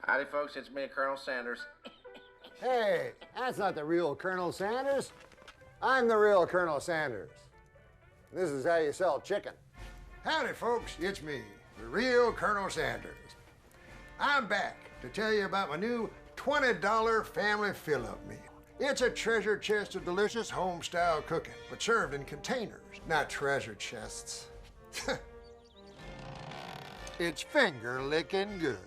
Howdy, folks. It's me, Colonel Sanders. Hey, that's not the real Colonel Sanders. I'm the real Colonel Sanders. This is how you sell chicken. Howdy, folks. It's me, the real Colonel Sanders. I'm back to tell you about my new $20 family fill-up meal. It's a treasure chest of delicious home-style cooking, but served in containers, not treasure chests. It's finger-licking good.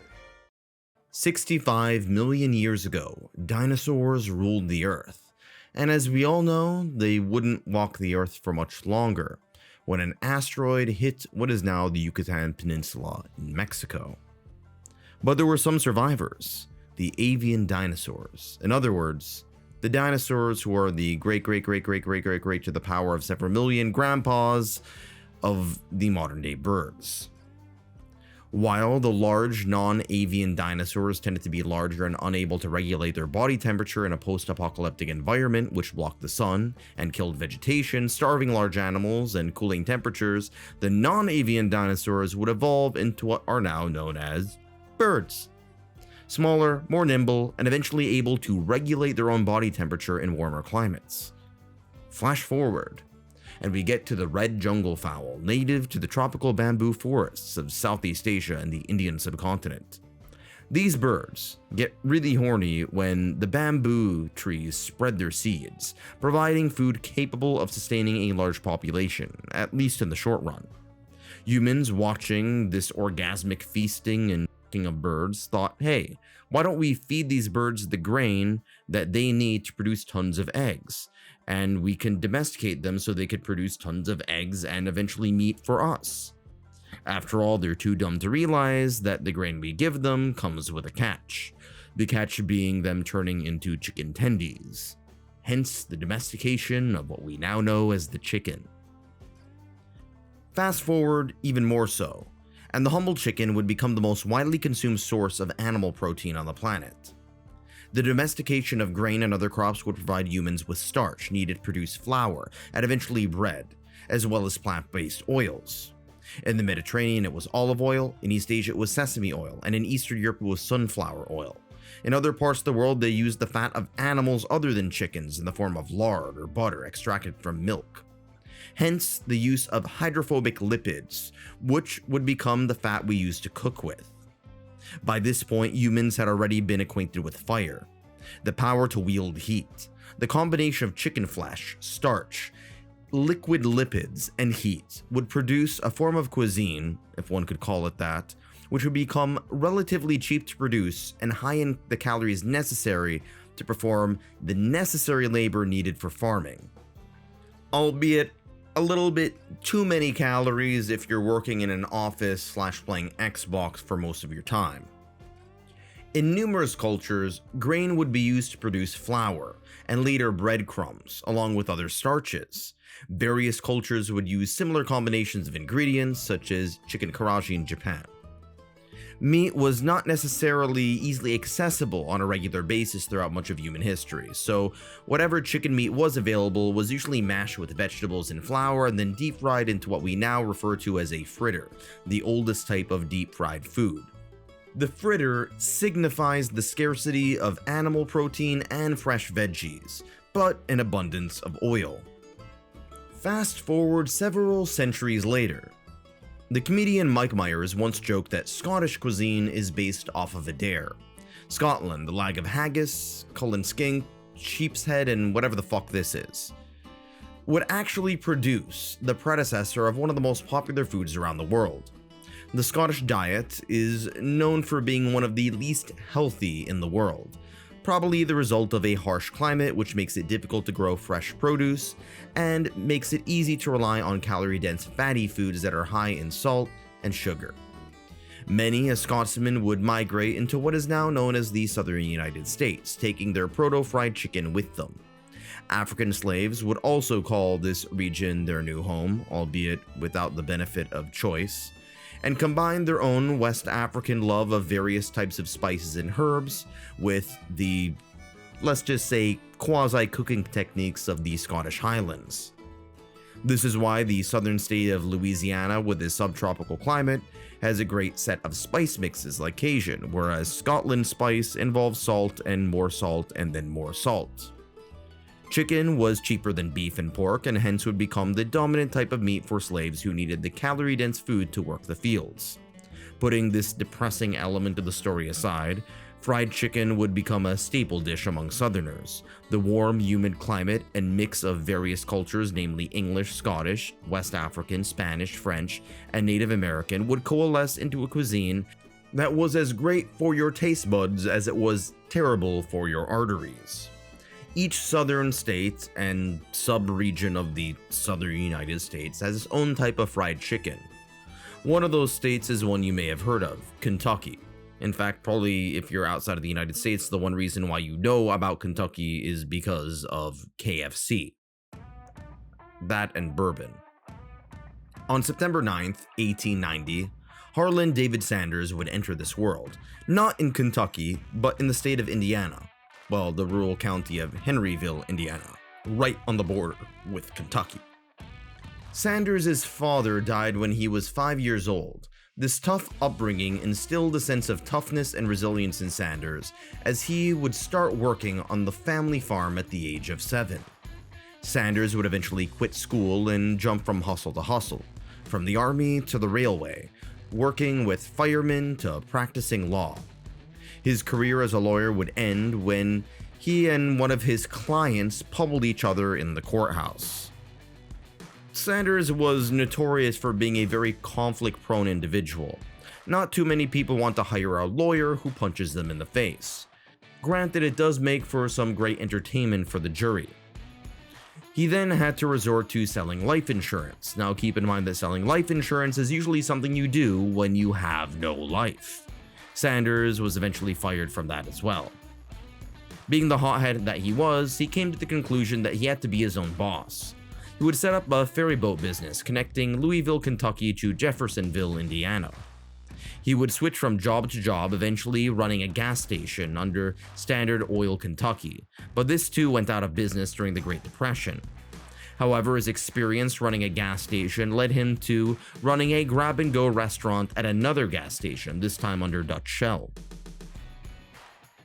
65 million years ago, dinosaurs ruled the Earth, and as we all know, they wouldn't walk the Earth for much longer when an asteroid hit what is now the Yucatan Peninsula in Mexico. But there were some survivors, the avian dinosaurs. In other words, the dinosaurs who are the great to the power of several million grandpas of the modern day birds. While the large non-avian dinosaurs tended to be larger and unable to regulate their body temperature in a post-apocalyptic environment which blocked the sun and killed vegetation, starving large animals, and cooling temperatures, the non-avian dinosaurs would evolve into what are now known as birds. Smaller, more nimble, and eventually able to regulate their own body temperature in warmer climates. Flash forward, and we get to the red jungle fowl, native to the tropical bamboo forests of Southeast Asia and the Indian subcontinent. These birds get really horny when the bamboo trees spread their seeds, providing food capable of sustaining a large population, at least in the short run. Humans watching this orgasmic feasting and of birds thought, hey, why don't we feed these birds the grain that they need to produce tons of eggs? And we can domesticate them so they could produce tons of eggs and eventually meat for us. After all, they're too dumb to realize that the grain we give them comes with a catch. The catch being them turning into chicken tendies. Hence the domestication of what we now know as the chicken. Fast forward even more so, and the humble chicken would become the most widely consumed source of animal protein on the planet. The domestication of grain and other crops would provide humans with starch needed to produce flour and eventually bread, as well as plant-based oils. In the Mediterranean it was olive oil, in East Asia it was sesame oil, and in Eastern Europe it was sunflower oil. In other parts of the world they used the fat of animals other than chickens in the form of lard or butter extracted from milk. Hence the use of hydrophobic lipids, which would become the fat we use to cook with. By this point, humans had already been acquainted with fire, the power to wield heat. The combination of chicken flesh, starch, liquid lipids, and heat would produce a form of cuisine, if one could call it that, which would become relatively cheap to produce and high in the calories necessary to perform the necessary labor needed for farming. Albeit a little bit too many calories if you're working in an office / playing Xbox for most of your time. In numerous cultures, grain would be used to produce flour and later breadcrumbs, along with other starches. Various cultures would use similar combinations of ingredients, such as chicken karaage in Japan. Meat was not necessarily easily accessible on a regular basis throughout much of human history, so whatever chicken meat was available was usually mashed with vegetables and flour and then deep fried into what we now refer to as a fritter, the oldest type of deep fried food. The fritter signifies the scarcity of animal protein and fresh veggies, but an abundance of oil. Fast forward several centuries later. The comedian Mike Myers once joked that Scottish cuisine is based off of a dare. Scotland, the lag of haggis, Cullen skink, sheep's head, and whatever the fuck this is, would actually produce the predecessor of one of the most popular foods around the world. The Scottish diet is known for being one of the least healthy in the world, probably the result of a harsh climate which makes it difficult to grow fresh produce and makes it easy to rely on calorie-dense fatty foods that are high in salt and sugar. Many a Scotsman would migrate into what is now known as the southern United States, taking their proto-fried chicken with them. African slaves would also call this region their new home, albeit without the benefit of choice, and combine their own West African love of various types of spices and herbs with the, let's just say, quasi-cooking techniques of the Scottish Highlands. This is why the southern state of Louisiana, with its subtropical climate, has a great set of spice mixes like Cajun, whereas Scotland's spice involves salt and then more salt. Chicken was cheaper than beef and pork, and hence would become the dominant type of meat for slaves who needed the calorie-dense food to work the fields. Putting this depressing element of the story aside, fried chicken would become a staple dish among Southerners. The warm, humid climate and mix of various cultures, namely English, Scottish, West African, Spanish, French, and Native American, would coalesce into a cuisine that was as great for your taste buds as it was terrible for your arteries. Each southern state and sub-region of the southern United States has its own type of fried chicken. One of those states is one you may have heard of, Kentucky. In fact, probably if you're outside of the United States, the one reason why you know about Kentucky is because of KFC. That and bourbon. On September 9th, 1890, Harland David Sanders would enter this world, not in Kentucky, but in the state of Indiana. Well, the rural county of Henryville, Indiana, right on the border with Kentucky. Sanders' father died when he was 5 years old. This tough upbringing instilled a sense of toughness and resilience in Sanders as he would start working on the family farm at the age of 7. Sanders would eventually quit school and jump from hustle to hustle, from the army to the railway, working with firemen to practicing law. His career as a lawyer would end when he and one of his clients pummeled each other in the courthouse. Sanders was notorious for being a very conflict-prone individual. Not too many people want to hire a lawyer who punches them in the face. Granted, it does make for some great entertainment for the jury. He then had to resort to selling life insurance. Now keep in mind that selling life insurance is usually something you do when you have no life. Sanders was eventually fired from that as well. Being the hothead that he was, he came to the conclusion that he had to be his own boss. He would set up a ferry boat business connecting Louisville, Kentucky to Jeffersonville, Indiana. He would switch from job to job, eventually running a gas station under Standard Oil Kentucky, but this too went out of business during the Great Depression. However, his experience running a gas station led him to running a grab-and-go restaurant at another gas station, this time under Dutch Shell.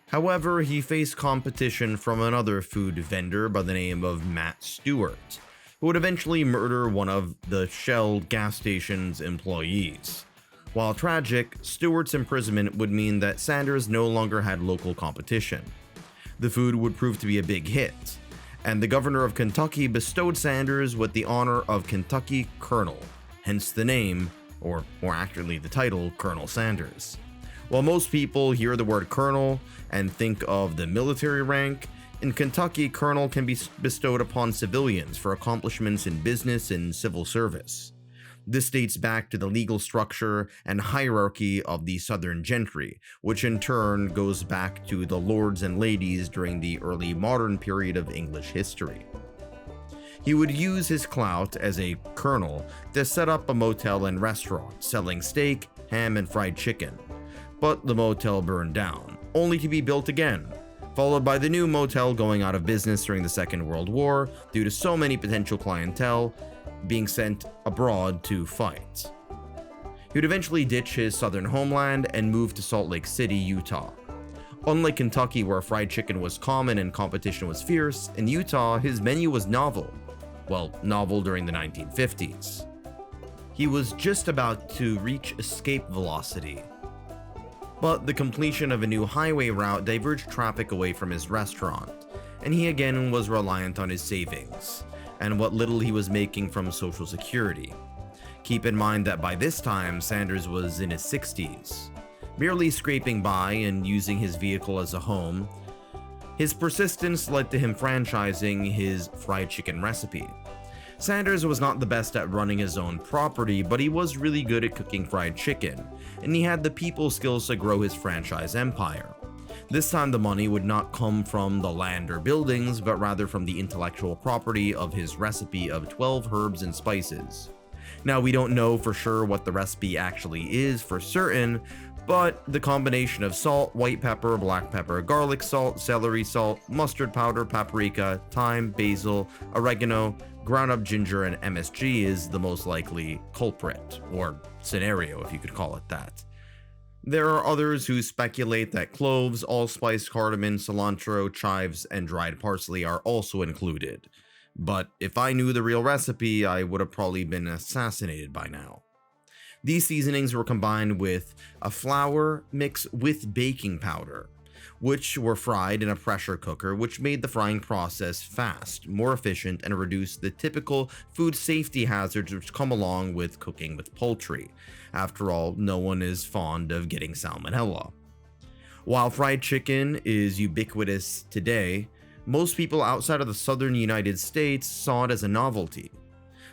However, he faced competition from another food vendor by the name of Matt Stewart, who would eventually murder one of the Shell gas station's employees. While tragic, Stewart's imprisonment would mean that Sanders no longer had local competition. The food would prove to be a big hit, and the governor of Kentucky bestowed Sanders with the honor of Kentucky Colonel, hence the name, or more accurately the title, Colonel Sanders. While most people hear the word colonel and think of the military rank, in Kentucky, colonel can be bestowed upon civilians for accomplishments in business and civil service. This dates back to the legal structure and hierarchy of the Southern gentry, which in turn goes back to the lords and ladies during the early modern period of English history. He would use his clout as a colonel to set up a motel and restaurant selling steak, ham, and fried chicken. But the motel burned down, only to be built again, followed by the new motel going out of business during the Second World War due to so many potential clientele being sent abroad to fight. He would eventually ditch his southern homeland and move to Salt Lake City, Utah. Unlike Kentucky, where fried chicken was common and competition was fierce, in Utah, his menu was novel. Well, novel during the 1950s. He was just about to reach escape velocity, but the completion of a new highway route diverged traffic away from his restaurant, and he again was reliant on his savings and what little he was making from Social Security. Keep in mind that by this time, Sanders was in his 60s, barely scraping by and using his vehicle as a home. His persistence led to him franchising his fried chicken recipe. Sanders was not the best at running his own property, but he was really good at cooking fried chicken, and he had the people skills to grow his franchise empire. This time the money would not come from the land or buildings, but rather from the intellectual property of his recipe of 12 herbs and spices. Now, we don't know for sure what the recipe actually is for certain, but the combination of salt, white pepper, black pepper, garlic salt, celery salt, mustard powder, paprika, thyme, basil, oregano, ground up ginger, and MSG is the most likely culprit, or scenario if you could call it that. There are others who speculate that cloves, allspice, cardamom, cilantro, chives, and dried parsley are also included. But if I knew the real recipe, I would have probably been assassinated by now. These seasonings were combined with a flour mix with baking powder, which were fried in a pressure cooker, which made the frying process fast, more efficient, and reduced the typical food safety hazards which come along with cooking with poultry. After all, no one is fond of getting salmonella. While fried chicken is ubiquitous today, most people outside of the southern United States saw it as a novelty.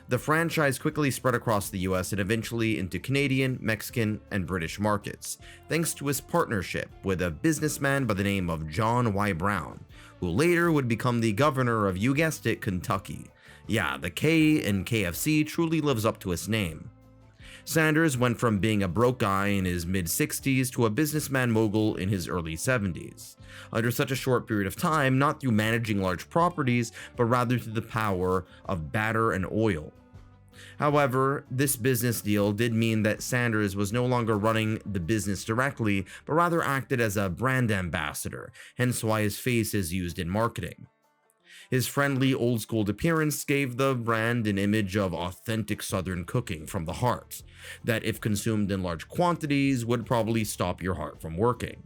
The franchise quickly spread across the US and eventually into Canadian, Mexican, and British markets, thanks to his partnership with a businessman by the name of John Y. Brown, who later would become the governor of, you guessed it, Kentucky. Yeah, the K in KFC truly lives up to its name. Sanders went from being a broke guy in his mid-60s to a businessman mogul in his early 70s. Under such a short period of time, not through managing large properties, but rather through the power of batter and oil. However, this business deal did mean that Sanders was no longer running the business directly, but rather acted as a brand ambassador, hence why his face is used in marketing. His friendly, old-school appearance gave the brand an image of authentic Southern cooking from the heart, that if consumed in large quantities would probably stop your heart from working.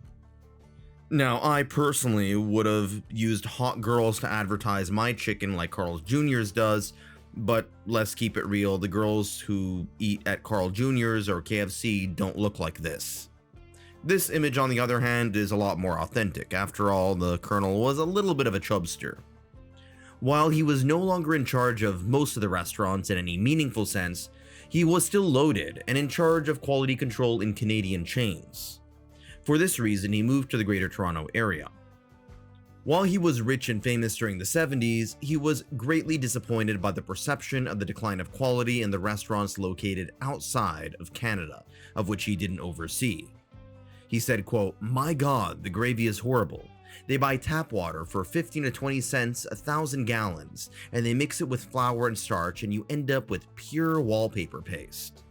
Now, I personally would have used hot girls to advertise my chicken like Carl's Jr.'s does, but let's keep it real, the girls who eat at Carl Jr.'s or KFC don't look like this. This image, on the other hand, is a lot more authentic. After all, the Colonel was a little bit of a chubster. While he was no longer in charge of most of the restaurants in any meaningful sense, he was still loaded and in charge of quality control in Canadian chains. For this reason, he moved to the Greater Toronto area. While he was rich and famous during the 70s, he was greatly disappointed by the perception of the decline of quality in the restaurants located outside of Canada, of which he didn't oversee. He said, quote, "My God, the gravy is horrible. They buy tap water for 15 to 20 cents 1,000 gallons, and they mix it with flour and starch, and you end up with pure wallpaper paste.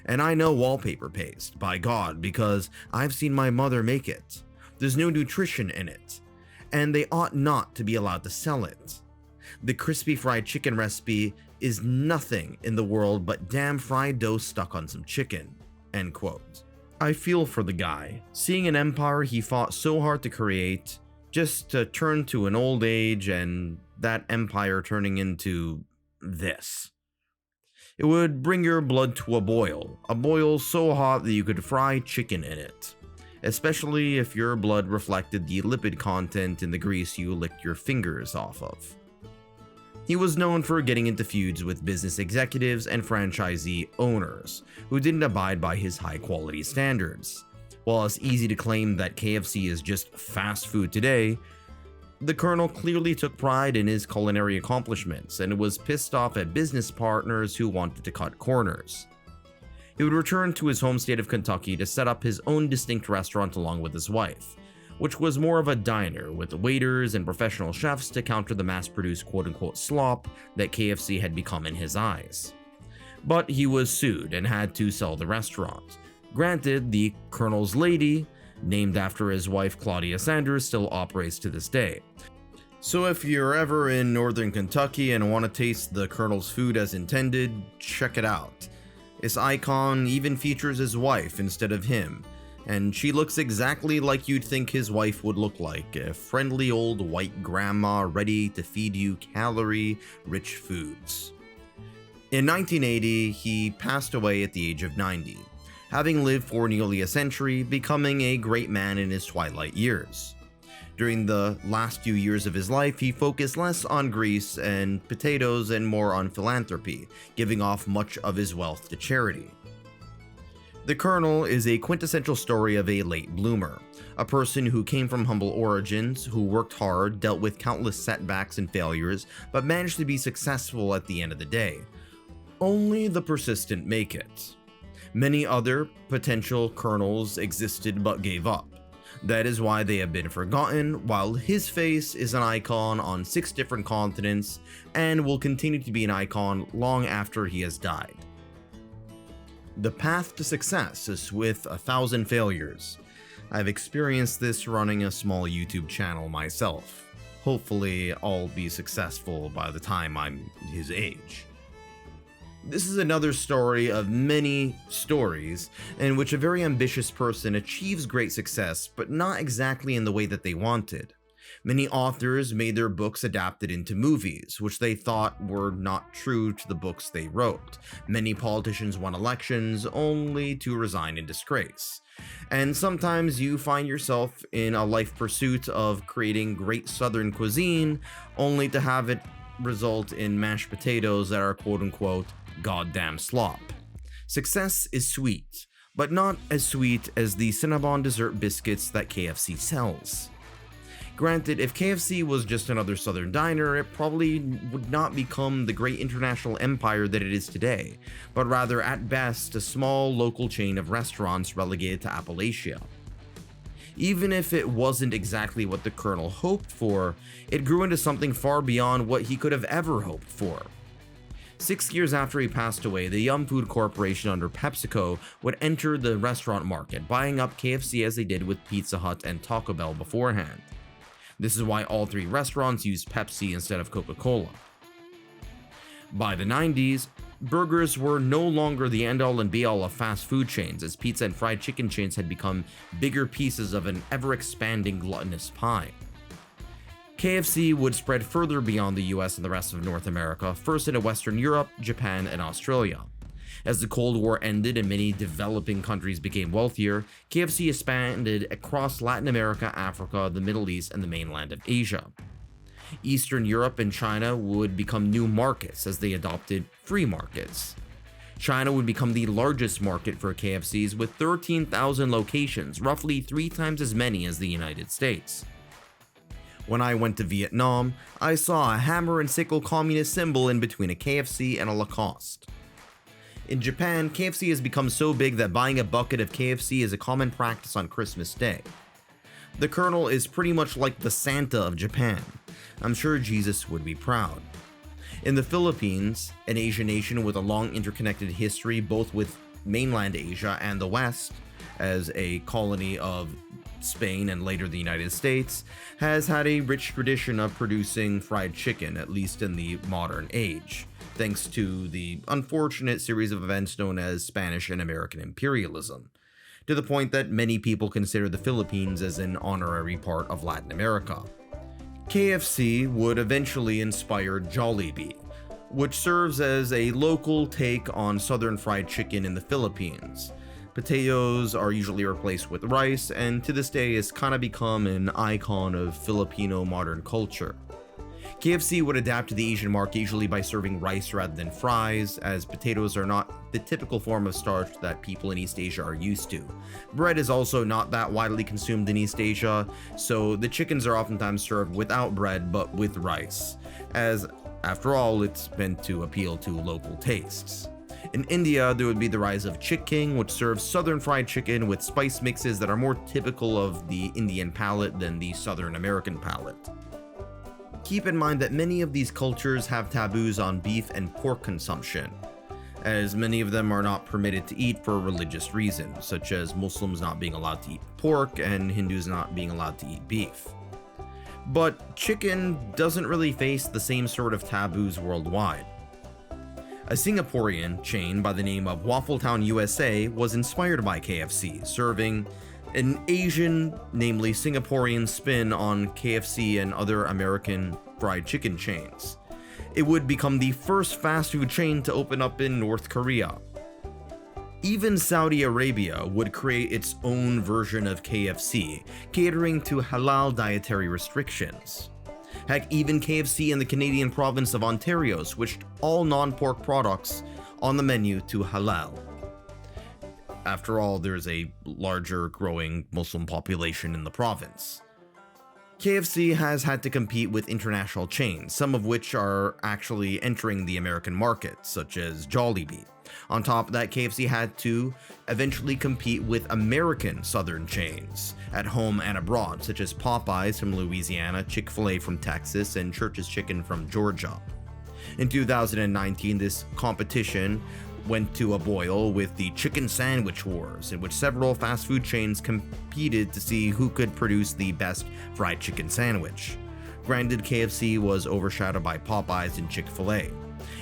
And I know wallpaper paste, by God, because I've seen my mother make it. There's no nutrition in it, and they ought not to be allowed to sell it. The crispy fried chicken recipe is nothing in the world but damn fried dough stuck on some chicken." End quote. I feel for the guy, seeing an empire he fought so hard to create, just to turn to an old age and that empire turning into this. It would bring your blood to a boil so hot that you could fry chicken in it, especially if your blood reflected the lipid content in the grease you licked your fingers off of. He was known for getting into feuds with business executives and franchisee owners who didn't abide by his high-quality standards. While it's easy to claim that KFC is just fast food today, the Colonel clearly took pride in his culinary accomplishments and was pissed off at business partners who wanted to cut corners. He would return to his home state of Kentucky to set up his own distinct restaurant along with his wife, which was more of a diner with waiters and professional chefs to counter the mass-produced quote-unquote slop that KFC had become in his eyes. But he was sued and had to sell the restaurant. Granted, the Colonel's Lady, named after his wife Claudia Sanders, still operates to this day. So if you're ever in northern Kentucky and want to taste the Colonel's food as intended, check it out. Its icon even features his wife instead of him, and she looks exactly like you'd think his wife would look like, a friendly old white grandma ready to feed you calorie-rich foods. In 1980, he passed away at the age of 90. Having lived for nearly a century, becoming a great man in his twilight years. During the last few years of his life, he focused less on grease and potatoes and more on philanthropy, giving off much of his wealth to charity. The Colonel is a quintessential story of a late bloomer, a person who came from humble origins, who worked hard, dealt with countless setbacks and failures, but managed to be successful at the end of the day. Only the persistent make it. Many other potential colonels existed but gave up. That is why they have been forgotten, while his face is an icon on 6 different continents and will continue to be an icon long after he has died. The path to success is with 1,000 failures. I've experienced this running a small YouTube channel myself. Hopefully, I'll be successful by the time I'm his age. This is another story of many stories in which a very ambitious person achieves great success, but not exactly in the way that they wanted. Many authors made their books adapted into movies, which they thought were not true to the books they wrote. Many politicians won elections only to resign in disgrace. And sometimes you find yourself in a life pursuit of creating great Southern cuisine, only to have it result in mashed potatoes that are quote-unquote goddamn slop. Success is sweet, but not as sweet as the Cinnabon dessert biscuits that KFC sells. Granted, if KFC was just another Southern diner, it probably would not become the great international empire that it is today, but rather at best a small local chain of restaurants relegated to Appalachia. Even if it wasn't exactly what the Colonel hoped for, it grew into something far beyond what he could have ever hoped for. 6 years after he passed away, the Yum Food Corporation under PepsiCo would enter the restaurant market, buying up KFC as they did with Pizza Hut and Taco Bell beforehand. This is why all 3 restaurants used Pepsi instead of Coca-Cola. By the 90s, burgers were no longer the end-all and be-all of fast food chains, as pizza and fried chicken chains had become bigger pieces of an ever-expanding gluttonous pie. KFC would spread further beyond the US and the rest of North America, first into Western Europe, Japan, and Australia. As the Cold War ended and many developing countries became wealthier, KFC expanded across Latin America, Africa, the Middle East, and the mainland of Asia. Eastern Europe and China would become new markets as they adopted free markets. China would become the largest market for KFCs with 13,000 locations, roughly 3 times as many as the United States. When I went to Vietnam, I saw a hammer and sickle communist symbol in between a KFC and a Lacoste. In Japan, KFC has become so big that buying a bucket of KFC is a common practice on Christmas Day. The Colonel is pretty much like the Santa of Japan. I'm sure Jesus would be proud. In the Philippines, an Asian nation with a long interconnected history both with mainland Asia and the West, as a colony of Spain and later the United States, has had a rich tradition of producing fried chicken, at least in the modern age, thanks to the unfortunate series of events known as Spanish and American imperialism, to the point that many people consider the Philippines as an honorary part of Latin America. KFC would eventually inspire Jollibee, which serves as a local take on Southern fried chicken in the Philippines. Potatoes are usually replaced with rice, and to this day has kind of become an icon of Filipino modern culture. KFC would adapt to the Asian market usually by serving rice rather than fries, as potatoes are not the typical form of starch that people in East Asia are used to. Bread is also not that widely consumed in East Asia, so the chickens are oftentimes served without bread but with rice, as after all, it's meant to appeal to local tastes. In India, there would be the rise of Chick King, which serves southern fried chicken with spice mixes that are more typical of the Indian palate than the Southern American palate. Keep in mind that many of these cultures have taboos on beef and pork consumption, as many of them are not permitted to eat for religious reasons, such as Muslims not being allowed to eat pork and Hindus not being allowed to eat beef. But chicken doesn't really face the same sort of taboos worldwide. A Singaporean chain by the name of Waffletown USA was inspired by KFC, serving an Asian, namely Singaporean spin on KFC and other American fried chicken chains. It would become the first fast food chain to open up in North Korea. Even Saudi Arabia would create its own version of KFC, catering to halal dietary restrictions. Heck, even KFC in the Canadian province of Ontario switched all non-pork products on the menu to halal. After all, there's a larger growing Muslim population in the province. KFC has had to compete with international chains, some of which are actually entering the American market, such as Jollibee. On top of that, KFC had to eventually compete with American southern chains at home and abroad, such as Popeyes from Louisiana, Chick-fil-A from Texas, and Church's Chicken from Georgia. In 2019, this competition went to a boil with the Chicken Sandwich Wars, in which several fast food chains competed to see who could produce the best fried chicken sandwich. Granted, KFC was overshadowed by Popeyes and Chick-fil-A.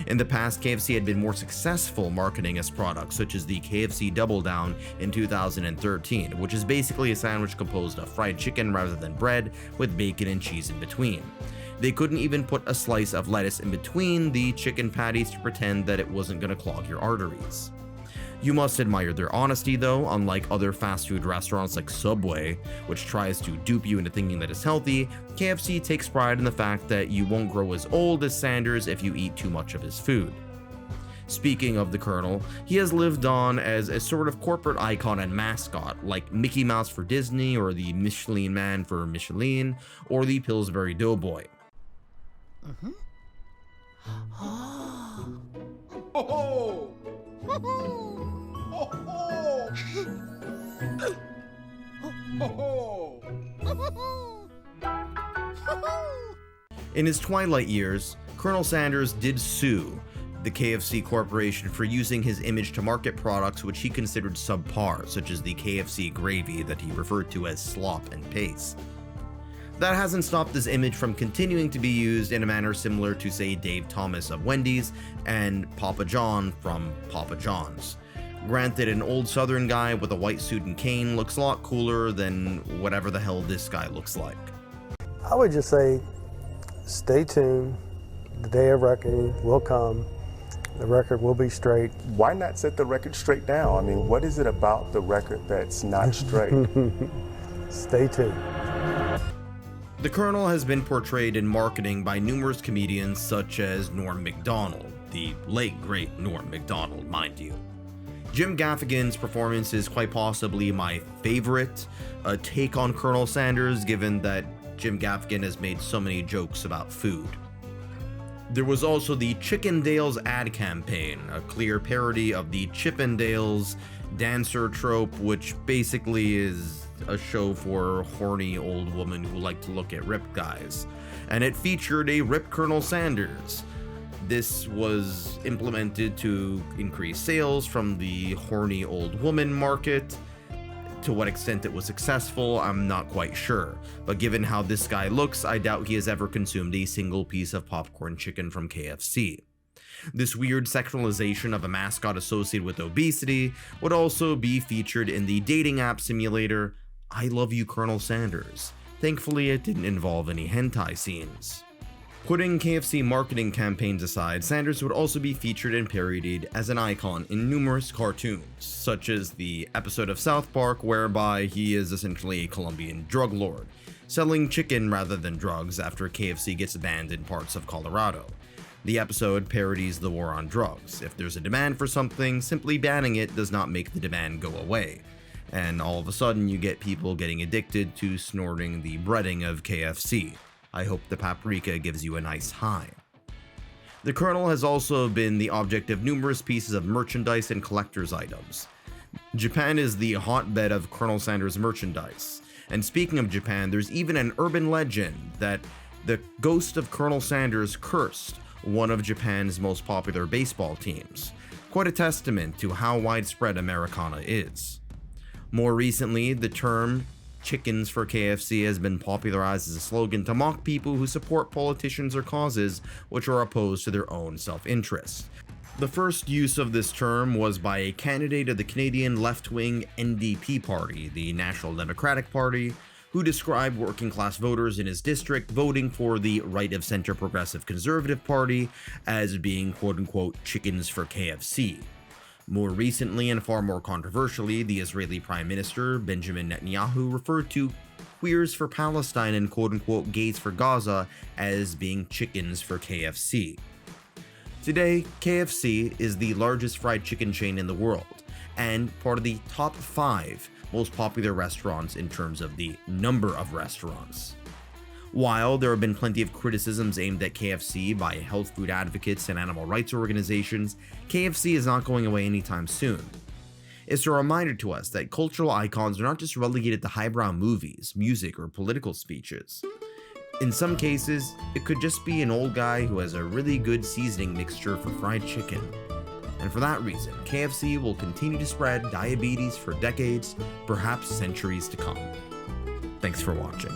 In the past, KFC had been more successful marketing its products, such as the KFC Double Down in 2013, which is basically a sandwich composed of fried chicken rather than bread, with bacon and cheese in between. They couldn't even put a slice of lettuce in between the chicken patties to pretend that it wasn't going to clog your arteries. You must admire their honesty though. Unlike other fast food restaurants like Subway, which tries to dupe you into thinking that it's healthy, KFC takes pride in the fact that you won't grow as old as Sanders if you eat too much of his food. Speaking of the Colonel, he has lived on as a sort of corporate icon and mascot, like Mickey Mouse for Disney, or the Michelin Man for Michelin, or the Pillsbury Doughboy. In his twilight years, Colonel Sanders did sue the KFC Corporation for using his image to market products which he considered subpar, such as the KFC gravy that he referred to as slop and paste. That hasn't stopped his image from continuing to be used in a manner similar to, say, Dave Thomas of Wendy's and Papa John from Papa John's. Granted, an old southern guy with a white suit and cane looks a lot cooler than whatever the hell this guy looks like. I would just say, stay tuned. The day of reckoning will come. The record will be straight. Why not set the record straight now? I mean, what is it about the record that's not straight? Stay tuned. The Colonel has been portrayed in marketing by numerous comedians such as Norm Macdonald, the late great Norm Macdonald, mind you. Jim Gaffigan's performance is quite possibly my favorite take on Colonel Sanders, given that Jim Gaffigan has made so many jokes about food. There was also the Chickendales ad campaign, a clear parody of the Chippendales dancer trope, which basically is a show for horny old women who like to look at ripped guys. And it featured a ripped Colonel Sanders. This was implemented to increase sales from the horny old woman market. To what extent it was successful, I'm not quite sure, but given how this guy looks, I doubt he has ever consumed a single piece of popcorn chicken from KFC. This weird sexualization of a mascot associated with obesity would also be featured in the dating app simulator I Love You Colonel Sanders. Thankfully, it didn't involve any hentai scenes. Putting KFC marketing campaigns aside, Sanders would also be featured and parodied as an icon in numerous cartoons, such as the episode of South Park whereby he is essentially a Colombian drug lord, selling chicken rather than drugs after KFC gets banned in parts of Colorado. The episode parodies the war on drugs. If there's a demand for something, simply banning it does not make the demand go away. And all of a sudden you get people getting addicted to snorting the breading of KFC. I hope the paprika gives you a nice high. The Colonel has also been the object of numerous pieces of merchandise and collector's items. Japan is the hotbed of Colonel Sanders merchandise. And speaking of Japan, there's even an urban legend that the ghost of Colonel Sanders cursed one of Japan's most popular baseball teams. Quite a testament to how widespread Americana is. More recently, the term chickens for KFC has been popularized as a slogan to mock people who support politicians or causes which are opposed to their own self-interest. The first use of this term was by a candidate of the Canadian left-wing NDP party, the National Democratic Party, who described working-class voters in his district voting for the right-of-center Progressive Conservative Party as being quote-unquote chickens for KFC. More recently, and far more controversially, the Israeli Prime Minister, Benjamin Netanyahu, referred to queers for Palestine and quote-unquote gays for Gaza as being chickens for KFC. Today, KFC is the largest fried chicken chain in the world, and part of the top 5 most popular restaurants in terms of the number of restaurants. While there have been plenty of criticisms aimed at KFC by health food advocates and animal rights organizations, KFC is not going away anytime soon. It's a reminder to us that cultural icons are not just relegated to highbrow movies, music, or political speeches. In some cases, it could just be an old guy who has a really good seasoning mixture for fried chicken. And for that reason, KFC will continue to spread diabetes for decades, perhaps centuries to come. Thanks for watching.